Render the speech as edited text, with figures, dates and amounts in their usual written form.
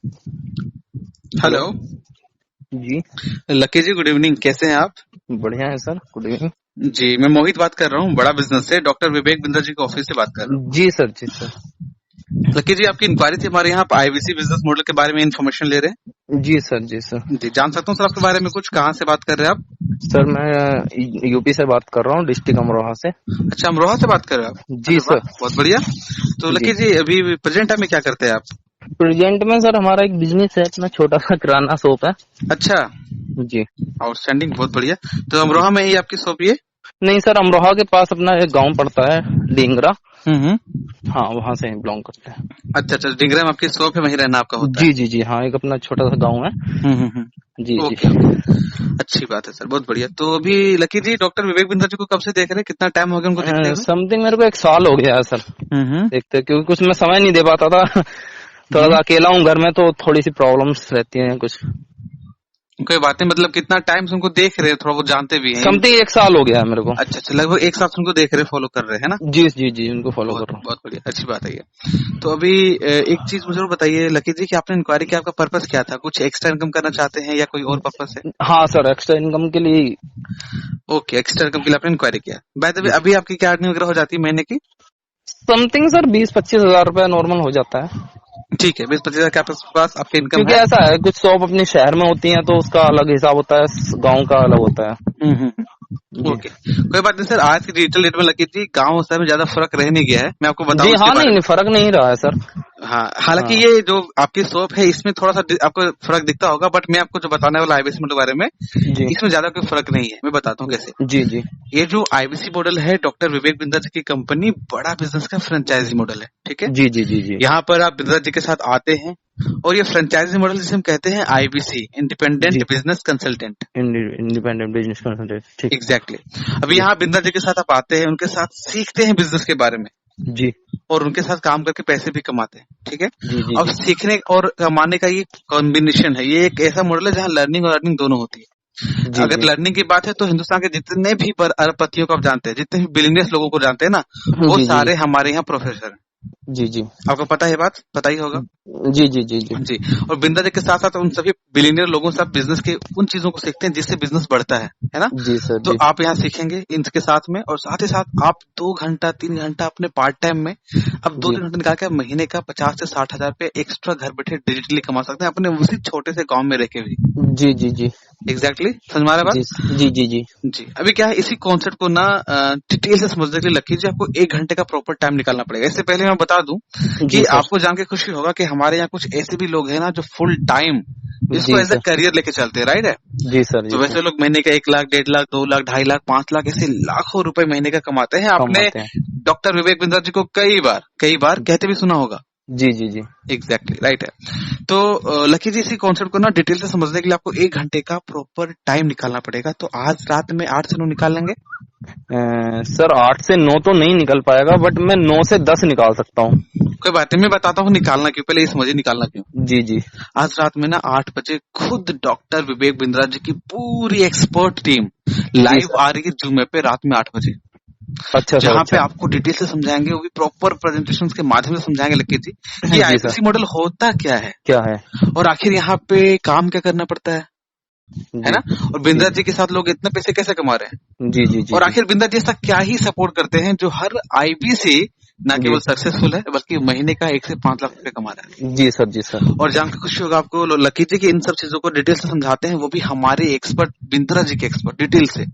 Hello. Hello. जी। Lucky जी, good evening. कैसे हैं आप? बढ़िया है सर, गुड इवनिंग। जी, मैं मोहित बात कर रहा हूँ, बड़ा बिजनेस से डॉक्टर विवेक बिंद्रा जी के ऑफिस से बात कर रहा जी सर, जी सर। हूँ। लकी जी, आपकी इंक्वायरी थी हमारे यहाँ आईबीसी बिजनेस मॉडल के बारे में इन्फॉर्मेशन ले रहे जी सर, जी सर। हैं। जी, जान सकता हूँ सर आपके बारे में कुछ? कहाँ से बात कर रहे हैं आप? सर मैं यूपी से बात कर रहा हूँ, डिस्ट्रिक्ट अमरोहा से। अच्छा, अमरोहा से बात कर रहे हैं आप? जी अरे वाह, सर। बहुत बढ़िया। तो जी। लकी जी, अभी प्रेजेंट टाइम में क्या करते हैं आप? प्रेजेंट में सर हमारा एक बिजनेस है, अपना छोटा सा किराना शॉप है। अच्छा, जी। आउटस्टैंडिंग, बहुत बढ़िया। तो अमरोहा में ही आपकी शॉप ये? नहीं सर, अमरोहा के पास अपना एक गांव पड़ता है, डींगरा। हम्म। हाँ, वहाँ से बिलोंग करते हैं। अच्छा अच्छा, डिंगरा में आपकी शॉप है, वहीं रहना आपका होता है? जी जी जी, हाँ, एक अपना छोटा सा गांव है। जी जी। ओके ओके, अच्छी बात है सर, बहुत बढ़िया। तो अभी लकी जी, डॉक्टर विवेक बिंद्रा जी को कब से देख रहे हैं? कितना टाइम हो गया उनको देखते हुए? समथिंग मेरे को 1 साल हो गया है सर हम्म। देखते, क्योंकि कुछ मैं समय नहीं दे पाता था। थोड़ा सा अकेला हूँ घर में, तो थोड़ी सी प्रॉब्लम्स रहती हैं कुछ। कोई बात नहीं, मतलब कितना टाइम से उनको देख रहे हैं, थोड़ा बहुत जानते भी हैं? समथिंग 1 साल हो गया है मेरे को। अच्छा अच्छा, लगभग एक साथ से उनको देख रहे, फॉलो कर रहे हैं ना? जी जी जी, उनको फॉलो बहुत कर रहा बहुत बढ़िया, अच्छी बात है ये। तो अभी एक चीज मुझे और बताइए लकी जी, कि आपने इंक्वायरी किया, आपका पर्पस क्या था? कुछ एक्स्ट्रा इनकम करना चाहते हैं या कोई और पर्पस है? हूँ। हाँ सर, एक्स्ट्रा इनकम के लिए। ओके, एक्स्ट्रा इनकम के लिए आपने इंक्वायरी किया। बाय द वे, जी। अभी आपकी क्या अर्निंग वगैरह हो जाती है महीने की? समथिंग सर 20-25 हजार रुपया नॉर्मल हो जाता है। ठीक है, 20-25 हजार के पास आपकी इनकम क्योंकि है। ऐसा है, कुछ शॉप अपने शहर में होती है तो उसका अलग हिसाब होता है, गांव का अलग होता है। जी। ओके, कोई बात नहीं सर। आज की डिजिटल डेट में लकी जी, गांव और शहर में ज्यादा फर्क रह नहीं गया है, मैं आपको जी बताऊं इसके हाँ, बारे नहीं में। नहीं, फर्क नहीं रहा है सर। हाँ, हालांकि हाँ। ये जो आपकी शॉप है, इसमें थोड़ा सा आपको फर्क दिखता होगा, बट मैं आपको जो बताने वाला आईबीसी मॉडल के बारे में, जी इसमें ज्यादा कोई फर्क नहीं है। मैं बताता हूँ कैसे। जी जी ये जो आईबीसी मॉडल है, डॉक्टर विवेक बिंद्रा जी की कंपनी, बड़ा बिजनेस का फ्रेंचाइजी मॉडल है, ठीक है? जी जी जी जी। यहाँ पर आप बिंद्रा जी के साथ आते हैं, और ये फ्रेंचाइजी मॉडल जिसे हम कहते हैं आईबीसी, इंडिपेंडेंट जी, business consultant. Independent business consultant, ठीक। एग्जैक्टली अभी जी यहाँ बिंद्रा जी के साथ आप आते हैं, उनके साथ सीखते हैं बिजनेस के बारे में, जी और उनके साथ काम करके पैसे भी कमाते हैं, ठीक है? जी जी अब जी सीखने और कमाने का ये कॉम्बिनेशन है, ये एक ऐसा मॉडल है जहाँ लर्निंग और अर्निंग दोनों होती है। जी अगर जी लर्निंग की बात है, तो हिंदुस्तान के जितने भी अरबपतियों को आप जानते हैं, जितने भी बिलियनियर्स लोगों को जानते हैं ना, वो जी जी सारे हमारे यहाँ प्रोफेसर हैं। जी जी आपको पता है, ये बात पता ही होगा। जी जी जी जी जी, और बिंद्रा जी के साथ साथ उन सभी बिलियनियर लोगों से आप बिजनेस के उन चीजों को सीखते हैं जिससे बिजनेस बढ़ता है ना? जी सर। तो जी आप यहाँ सीखेंगे इनके साथ में, और साथ ही साथ आप 2 घंटा 3 घंटा अपने पार्ट टाइम में, अब दो जी तीन घंटे निकाल के आप महीने का 50 से 60 हजार रुपए एक्स्ट्रा घर बैठे डिजिटली कमा सकते हैं, अपने उसी छोटे से गांव में रह के भी। जी जी जी एग्जैक्टली, समझ में आ रहा है जी बात? जी जी जी जी, अभी क्या है, इसी कॉन्सेप्ट को ना डिटेल से समझने के लिए लकी जी, आपको 1 घंटे का प्रॉपर टाइम निकालना पड़ेगा। इससे पहले मैं बता दूं जी कि सर। आपको जान के खुशी होगा कि हमारे यहाँ कुछ ऐसे भी लोग हैं ना, जो फुल टाइम इसको जी एज अ सर। करियर लेके चलते हैं, राइट है? जी सर। तो जी सर। वैसे लोग महीने का 1 लाख, 1.5 लाख, 2 लाख, 2.5 लाख, 5 लाख, ऐसे लाखों रुपए महीने का कमाते हैं। कम आपने आते हैं। डॉक्टर विवेक बिंद्रा जी को कई बार कहते भी सुना होगा। जी जी जी। एग्जैक्टली राइट है। तो लकी जी, इसी कॉन्सेप्ट को ना डिटेल से समझने के लिए आपको 1 घंटे का प्रॉपर टाइम निकालना पड़ेगा। तो आज रात में 8 से 9 निकाल लेंगे? सर 8 से 9 तो नहीं निकल पाएगा, बट मैं 9 से 10 निकाल सकता हूँ। कोई बात नहीं, मैं बताता हूँ निकालना क्यों, पहले ये समझिए निकालना क्यों। जी जी। आज रात में ना 8 बजे खुद डॉक्टर विवेक बिंद्रा जी की पूरी एक्सपर्ट टीम जी लाइव सर। आ रही है जूम पे रात में 8 बजे, अच्छा सर, जहां पे अच्छा। आपको डिटेल से समझाएंगे, वो भी प्रॉपर प्रेजेंटेशन के माध्यम से समझाएंगे लकी जी, कि जी सर। आईबीसी मॉडल होता क्या है, क्या है? और आखिर यहाँ पे काम क्या करना पड़ता है जी ना? और जी बिंद्रा जी के साथ लोग इतने पैसे कैसे कमा रहे हैं, जी जी जी और जी आखिर बिंद्रा जी ऐसा क्या ही सपोर्ट करते हैं जो हर आईबीसी ना जी केवल सक्सेसफुल है, बल्कि महीने का 1 से 5 लाख रुपए कमा रहा है। जी सर। जी सर। और जानकर खुशी होगा आपको लकी जी, की इन सब चीजों को डिटेल से समझाते हैं, वो भी हमारे एक्सपर्ट, बिंद्रा जी के एक्सपर्ट, डिटेल से।